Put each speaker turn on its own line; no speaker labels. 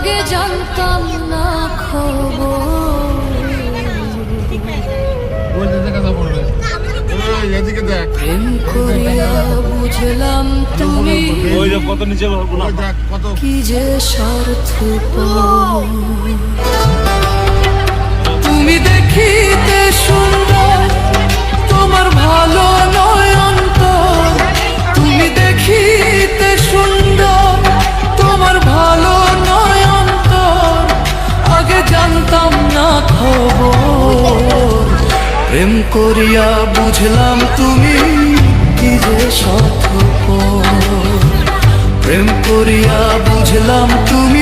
আগে জানতাম না খবর। প্রেম করিয়া বুঝলাম তুমি কি যে স্বার্থপর। তুমি দেখিতে সুন্দর, তোমার ভালো নয় অন্তর। তুমি দেখিতে সুন্দর, তোমার ভালো নয় অন্তর। আগে জানতাম না খবর। প্রেম করিয়া বুঝলাম তুমি কি যে স্বার্থপর। প্রেম করিয়া বুঝলাম তুমি